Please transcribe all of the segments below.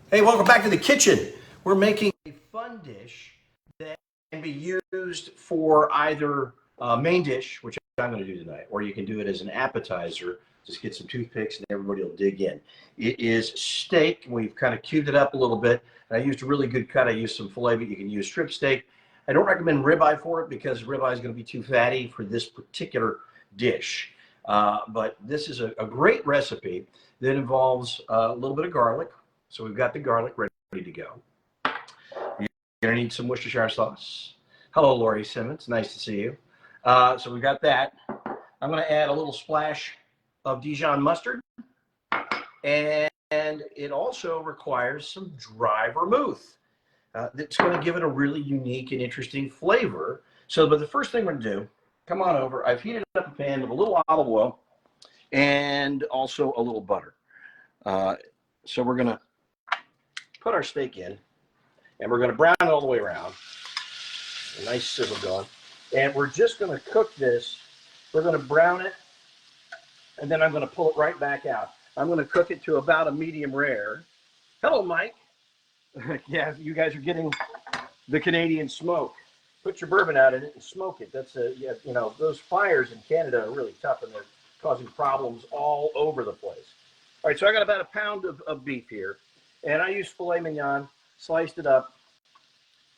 Hey, welcome back to the kitchen. We're making a fun dish that can be used for either main dish, which I'm going to do tonight, or you can do it as an appetizer. Just get some toothpicks and everybody will dig in. It is steak. We've kind of cubed it up a little bit. I used a really good cut. I used some filet, but you can use strip steak. I don't recommend ribeye for it because ribeye is going to be too fatty for this particular dish. But this is a great recipe that involves a little bit of garlic. So we've got the garlic ready to go. You're going to need some Worcestershire sauce. Hello, Lori Simmons. Nice to see you. So we've got that. I'm going to add a little splash of Dijon mustard. And it also requires some dry vermouth. That's going to give it a really unique and interesting flavor. But the first thing we're going to do, come on over. I've heated up a pan with a little olive oil and also a little butter. So we're going to put our steak in, and we're going to brown it all the way around. A nice sizzle going. And we're just going to cook this. We're going to brown it, and then I'm going to pull it right back out. I'm going to cook it to about a medium rare. Hello, Mike. Yeah, you guys are getting the Canadian smoke. Put your bourbon out in it and smoke it. That's those fires in Canada are really tough, and they're causing problems all over the place. All right, so I got about a pound of beef here. And I used filet mignon, sliced it up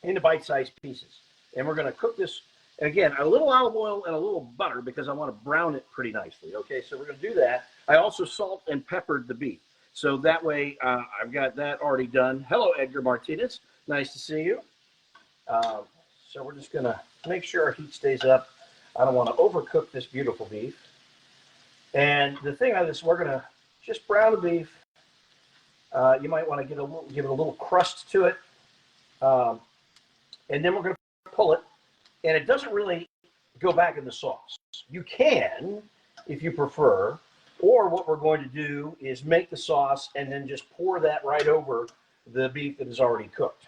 into bite-sized pieces. And we're going to cook this, and again, a little olive oil and a little butter because I want to brown it pretty nicely. Okay, so we're going to do that. I also salt and peppered the beef. So that way, I've got that already done. Hello, Edgar Martinez. Nice to see you. So we're just going to make sure our heat stays up. I don't want to overcook this beautiful beef. And the thing on this, we're going to just brown the beef. You might want to give it a little crust to it. And then we're going to pull it. And it doesn't really go back in the sauce. You can, if you prefer. Or what we're going to do is make the sauce and then just pour that right over the beef that is already cooked.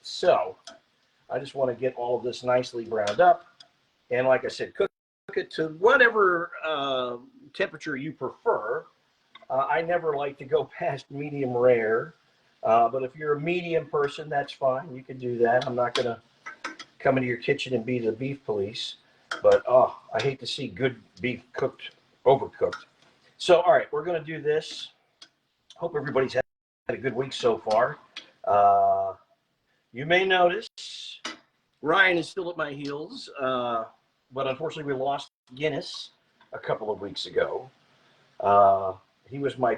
So I just want to get all of this nicely browned up. And like I said, cook it to whatever temperature you prefer. I never like to go past medium rare, but if you're a medium person, that's fine. You can do that. I'm not going to come into your kitchen and be the beef police, but I hate to see good beef overcooked. So, all right, we're going to do this. Hope everybody's had a good week so far. You may notice Ryan is still at my heels, but unfortunately we lost Guinness a couple of weeks ago. He was my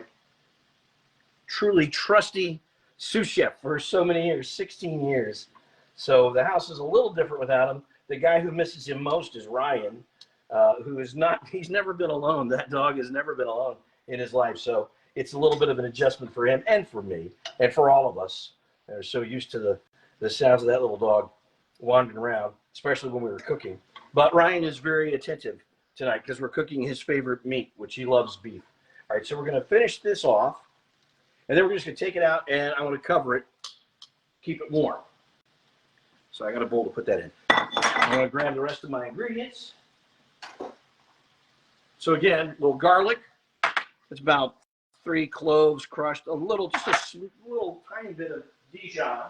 truly trusty sous chef for so many years, 16 years. So the house is a little different without him. The guy who misses him most is Ryan, who is not, he's never been alone. That dog has never been alone in his life. So it's a little bit of an adjustment for him and for me and for all of us. They're so used to the sounds of that little dog wandering around, especially when we were cooking. But Ryan is very attentive tonight because we're cooking his favorite meat, which he loves, beef. All right, so we're going to finish this off, and then we're just going to take it out, and I'm going to cover it, keep it warm. So I got a bowl to put that in. I'm going to grab the rest of my ingredients. So again, a little garlic. It's about 3 cloves crushed, just a little tiny bit of Dijon,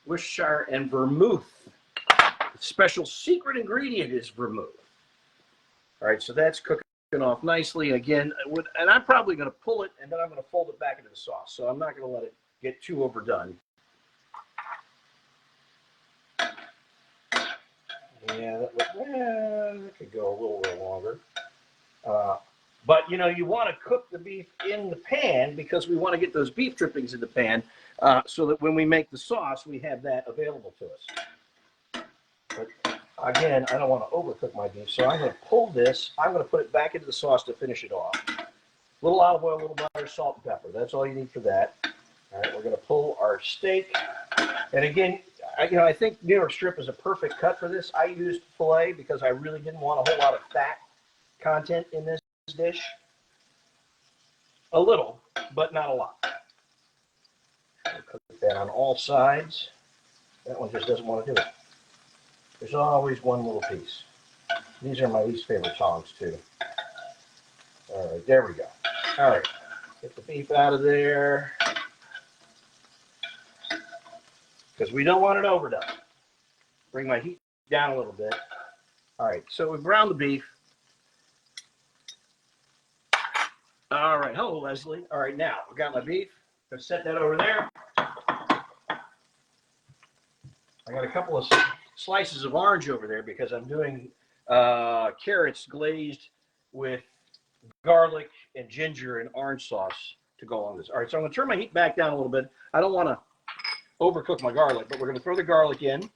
Worcestershire, and vermouth. The special secret ingredient is vermouth. All right, so that's cooking off nicely. Again, and I'm probably going to pull it, and then I'm going to fold it back into the sauce. So I'm not going to let it get too overdone. Yeah, that could go a little longer. But, you want to cook the beef in the pan because we want to get those beef drippings in the pan so that when we make the sauce, we have that available to us. But again, I don't want to overcook my beef, so I'm going to pull this. I'm going to put it back into the sauce to finish it off. A little olive oil, a little butter, salt, and pepper. That's all you need for that. All right, we're going to pull our steak. And again, I think New York strip is a perfect cut for this. I used filet because I really didn't want a whole lot of fat content in this dish. A little, but not a lot. I'll cook that on all sides. That one just doesn't want to do it. There's always one little piece. These are my least favorite tongs, too. All right, there we go. All right. Get the beef out of there, because we don't want it overdone. Bring my heat down a little bit. All right, so we browned the beef. All right, hello, Leslie. All right, now I've got my beef. I'm going to set that over there. I got a couple of slices of orange over there because I'm doing carrots glazed with garlic and ginger and orange sauce to go on this. All right, so I'm going to turn my heat back down a little bit. I don't want to overcook my garlic, but we're going to throw the garlic in.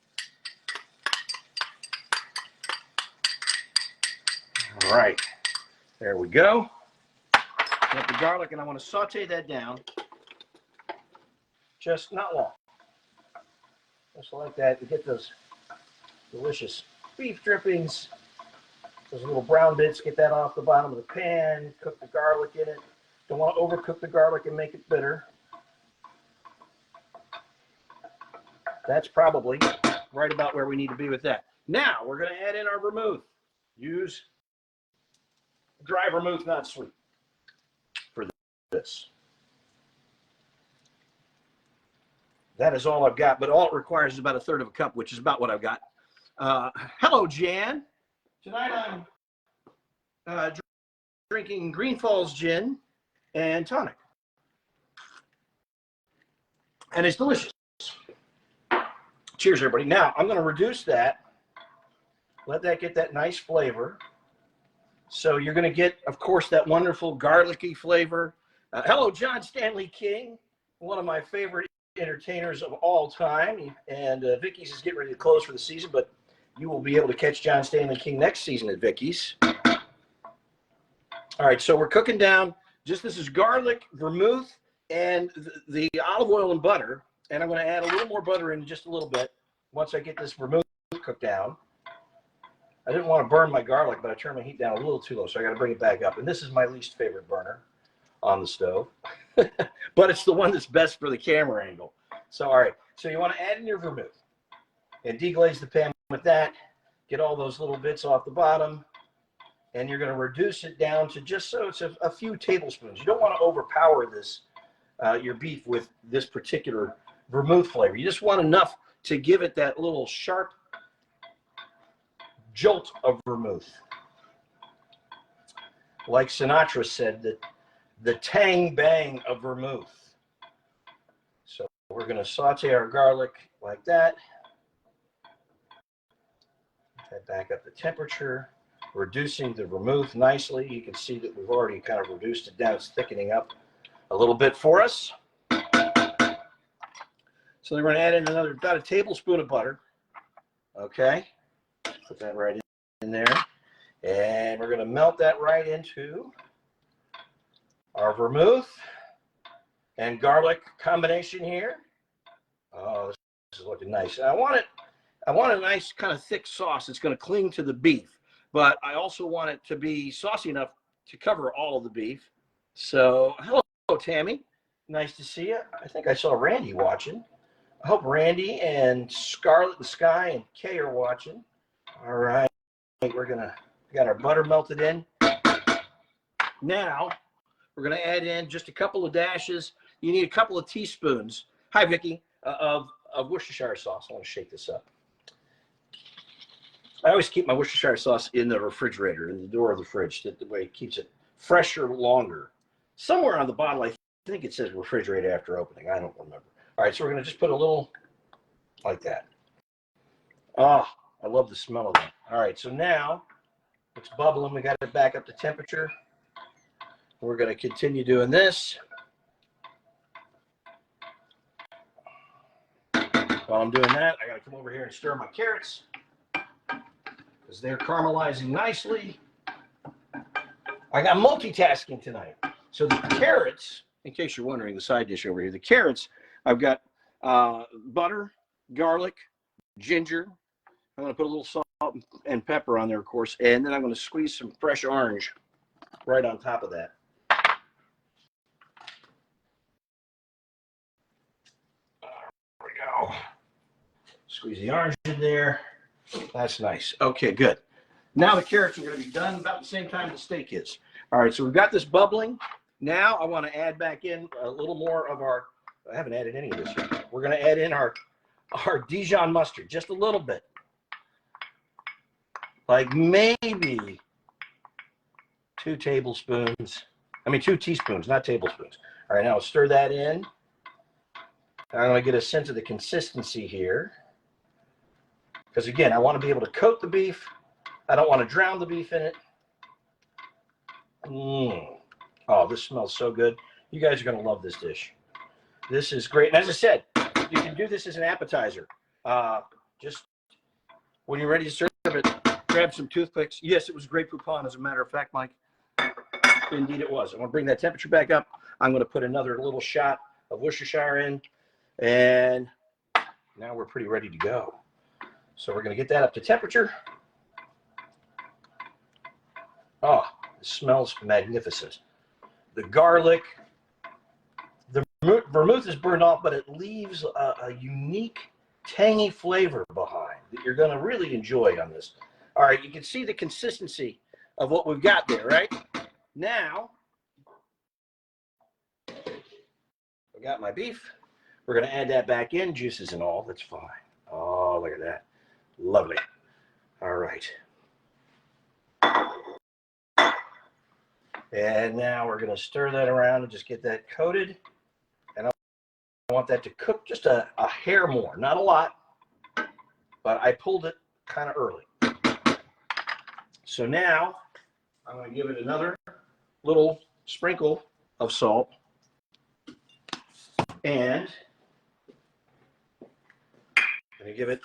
All right, there we go. Got the garlic, and I want to saute that down. Just not long. Just like that to get those delicious beef drippings. Those little brown bits, get that off the bottom of the pan. Cook the garlic in it. Don't want to overcook the garlic and make it bitter. That's probably right about where we need to be with that. Now, we're going to add in our vermouth. Use dry vermouth, not sweet, for this. That is all I've got, but all it requires is about 1/3 of a cup, which is about what I've got. Hello, Jan. Tonight I'm drinking Green Falls gin and tonic. And it's delicious. Cheers, everybody. Now, I'm going to reduce that. Let that get that nice flavor. So you're going to get, of course, that wonderful garlicky flavor. Hello, John Stanley King, one of my favorite entertainers of all time. And Vicky's is getting ready to close for the season, but you will be able to catch John Stanley King next season at Vicky's. All right, so we're cooking down. This is garlic, vermouth, and the olive oil and butter. And I'm going to add a little more butter in just a little bit once I get this vermouth cooked down. I didn't want to burn my garlic, but I turned my heat down a little too low, so I got to bring it back up. And this is my least favorite burner on the stove, but it's the one that's best for the camera angle. So, all right, so you want to add in your vermouth and deglaze the pan with that. Get all those little bits off the bottom, and you're going to reduce it down to just so it's a few tablespoons. You don't want to overpower this, your beef with this particular vermouth flavor. You just want enough to give it that little sharp jolt of vermouth. Like Sinatra said, that the tang bang of vermouth. So we're going to saute our garlic like that. Head back up the temperature, reducing the vermouth nicely. You can see that we've already kind of reduced it down. It's thickening up a little bit for us. So then we're going to add in about a tablespoon of butter. Okay. Put that right in there. And we're going to melt that right into our vermouth and garlic combination here. Oh, this is looking nice. I want a nice kind of thick sauce that's going to cling to the beef, but I also want it to be saucy enough to cover all of the beef. So, hello, Tammy. Nice to see you. I think I saw Randy watching. I hope Randy and Scarlet and Sky and Kay are watching. All right, we got our butter melted in. Now, we're going to add in just a couple of dashes. You need a couple of teaspoons. Hi, Vicky, of Worcestershire sauce. I want to shake this up. I always keep my Worcestershire sauce in the refrigerator, in the door of the fridge, the way it keeps it fresher longer. Somewhere on the bottle, I think it says refrigerate after opening. I don't remember. All right, so we're going to just put a little like that. Oh, I love the smell of that. All right, so now it's bubbling. We got it back up to temperature. We're going to continue doing this. While I'm doing that, I got to come over here and stir my carrots because they're caramelizing nicely. I got multitasking tonight. So the carrots, in case you're wondering, the side dish over here, the carrots, I've got butter, garlic, ginger. I'm going to put a little salt and pepper on there, of course, and then I'm going to squeeze some fresh orange right on top of that. There we go. Squeeze the orange in there. That's nice. Okay, good. Now the carrots are going to be done about the same time the steak is. All right, so we've got this bubbling. Now I want to add back in a little more of our, I haven't added any of this yet. We're going to add in our Dijon mustard, just a little bit. Like maybe 2 tablespoons. I mean, 2 teaspoons, not tablespoons. All right, now I'll stir that in. I'm going to get a sense of the consistency here. Because again, I want to be able to coat the beef. I don't want to drown the beef in it. Oh, this smells so good. You guys are going to love this dish. This is great. And as I said, you can do this as an appetizer. Just when you're ready to serve it, grab some toothpicks. Yes, it was grapefruit pond, as a matter of fact, Mike. Indeed it was. I'm going to bring that temperature back up. I'm going to put another little shot of Worcestershire in. And now we're pretty ready to go. So we're going to get that up to temperature. Oh, it smells magnificent. The garlic, the vermouth is burned off, but it leaves a unique, tangy flavor behind that you're going to really enjoy on this. All right, you can see the consistency of what we've got there, right? Now, I got my beef. We're going to add that back in, juices and all. That's fine. Oh, look at that. Lovely. All right. And now we're going to stir that around and just get that coated. And I want that to cook just a hair more, not a lot, but I pulled it kind of early. So now I'm going to give it another little sprinkle of salt and I'm going to give it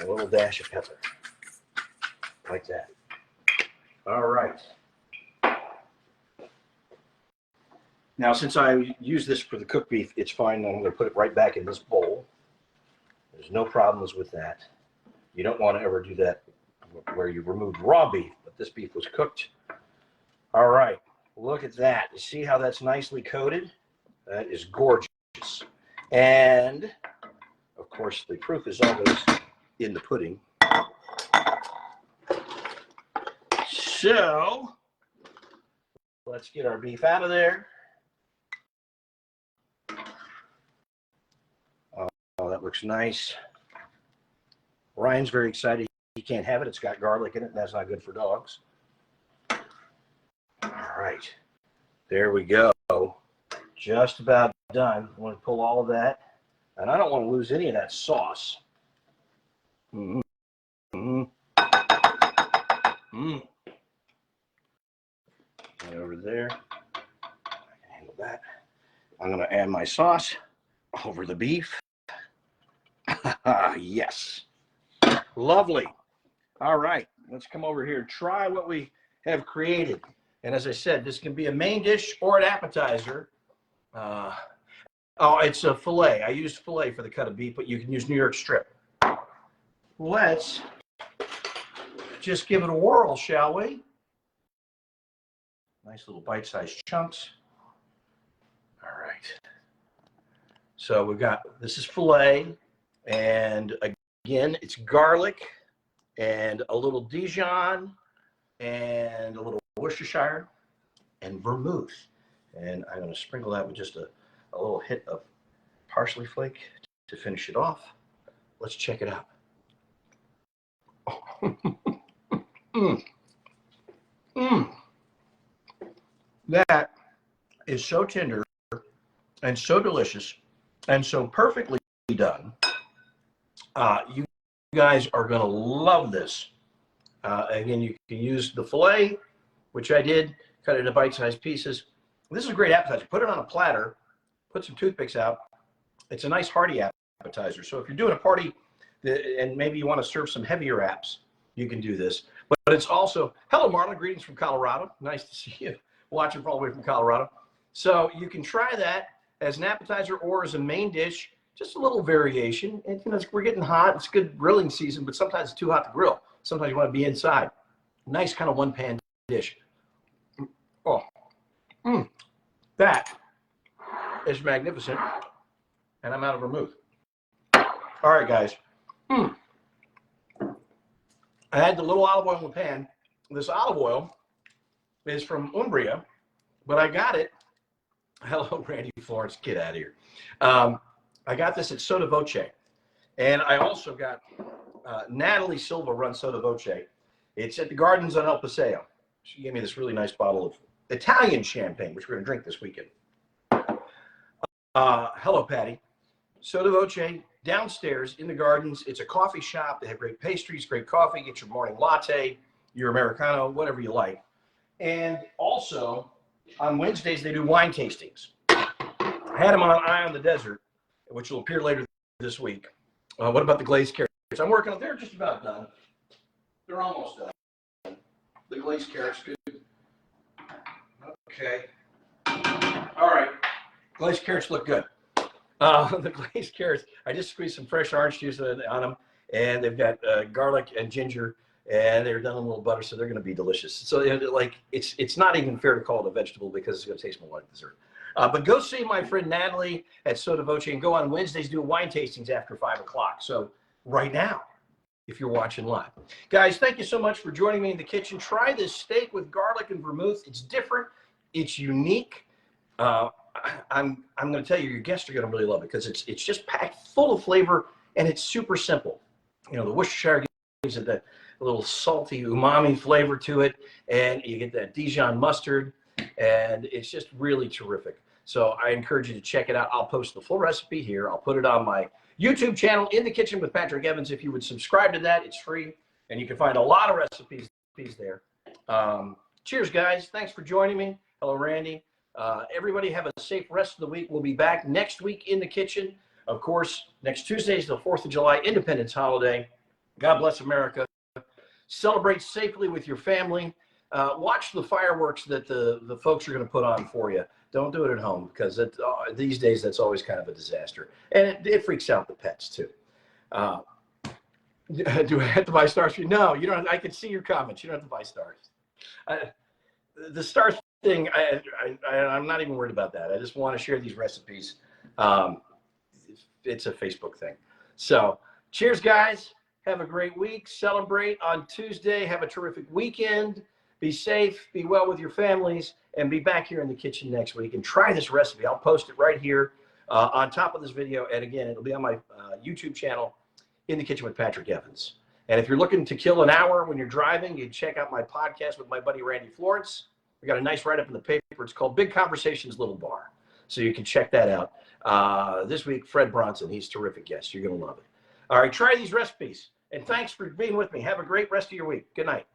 a little dash of pepper, like that. All right. Now, since I use this for the cooked beef, it's fine. I'm going to put it right back in this bowl. There's no problems with that. You don't want to ever do that where you remove raw beef, but this beef was cooked. All right, look at that. You see how that's nicely coated? That is gorgeous. And, of course, the proof is always in the pudding. So, let's get our beef out of there. Oh, that looks nice. Ryan's very excited. He can't have it. It's got garlic in it, and that's not good for dogs. All right. There we go. Just about done. I want to pull all of that. And I don't want to lose any of that sauce. Mm-hmm. Mm-hmm. Right over there. I can handle that. I'm going to add my sauce over the beef. Yes. Lovely. All right. Let's come over here and try what we have created. And as I said, this can be a main dish or an appetizer. Oh, it's a filet. I used filet for the cut of beef, but you can use New York strip. Let's just give it a whirl, shall we? Nice little bite-sized chunks. All right. So we've got, this is filet, and again, it's garlic and a little Dijon and a little Worcestershire and vermouth. And I'm going to sprinkle that with just a little hit of parsley flake to finish it off. Let's check it out. That is so tender and so delicious and so perfectly done. You guys are going to love this. Again, you can use the filet, which I did, cut it into bite-sized pieces. This is a great appetizer. Put it on a platter, put some toothpicks out. It's a nice hearty appetizer. So if you're doing a party and maybe you want to serve some heavier apps, you can do this. But it's also, hello Marla, greetings from Colorado. Nice to see you watching all the way from Colorado. So you can try that as an appetizer or as a main dish, just a little variation. And you know, we're getting hot. It's good grilling season, but sometimes it's too hot to grill. Sometimes you want to be inside. Nice kind of one-pan dish. Oh, that is magnificent. And I'm out of vermouth. All right, guys. I had the little olive oil in the pan. This olive oil is from Umbria, but I got it. Hello, Randy Florence, get out of here. I got this at Sotto Voce, and I also got Natalie Silva runs Sotto Voce. It's at the Gardens on El Paseo. She gave me this really nice bottle of Italian champagne, which we're going to drink this weekend. Hello, Patty. Sotto Voce, downstairs in the Gardens. It's a coffee shop. They have great pastries, great coffee. Get your morning latte, your Americano, whatever you like. And also, on Wednesdays, they do wine tastings. I had them on Eye on the Desert, which will appear later this week. What about the glazed carrots? I'm working on, they're just about done. They're almost done. The glazed carrots, good. Okay. All right. Glazed carrots look good. The glazed carrots, I just squeezed some fresh orange juice on them, and they've got garlic and ginger, and they're done in a little butter, so they're going to be delicious. So, like, it's not even fair to call it a vegetable because it's going to taste more like dessert. But go see my friend Natalie at Sotto Voce, and go on Wednesdays, do wine tastings after 5 o'clock. So right now, if you're watching live. Guys, thank you so much for joining me in the kitchen. Try this steak with garlic and vermouth. It's different. It's unique. I'm going to tell you, your guests are going to really love it because it's just packed full of flavor, and it's super simple. You know, the Worcestershire gives it that little salty umami flavor to it, and you get that Dijon mustard, and it's just really terrific. So I encourage you to check it out. I'll post the full recipe here. I'll put it on my YouTube channel, In the Kitchen with Patrick Evans. If you would subscribe to that, it's free, and you can find a lot of recipes there. Cheers, guys. Thanks for joining me. Hello, Randy. Everybody have a safe rest of the week. We'll be back next week in the kitchen. Of course, next Tuesday is the 4th of July, Independence holiday. God bless America. Celebrate safely with your family. Watch the fireworks that the folks are going to put on for you. Don't do it at home because these days that's always kind of a disaster. And it freaks out the pets too. Do I have to buy stars for you? No, you don't. I can see your comments. You don't have to buy stars. The stars thing, I'm not even worried about that. I just want to share these recipes. It's a Facebook thing. So cheers, guys. Have a great week. Celebrate on Tuesday. Have a terrific weekend. Be safe. Be well with your families. And be back here in the kitchen next week. And try this recipe. I'll post it right here on top of this video. And again, it'll be on my YouTube channel, In the Kitchen with Patrick Evans. And if you're looking to kill an hour when you're driving, you check out my podcast with my buddy Randy Florence. We got a nice write-up in the paper. It's called Big Conversations, Little Bar. So you can check that out. This week, Fred Bronson. He's a terrific guest. You're going to love it. All right, try these recipes. And thanks for being with me. Have a great rest of your week. Good night.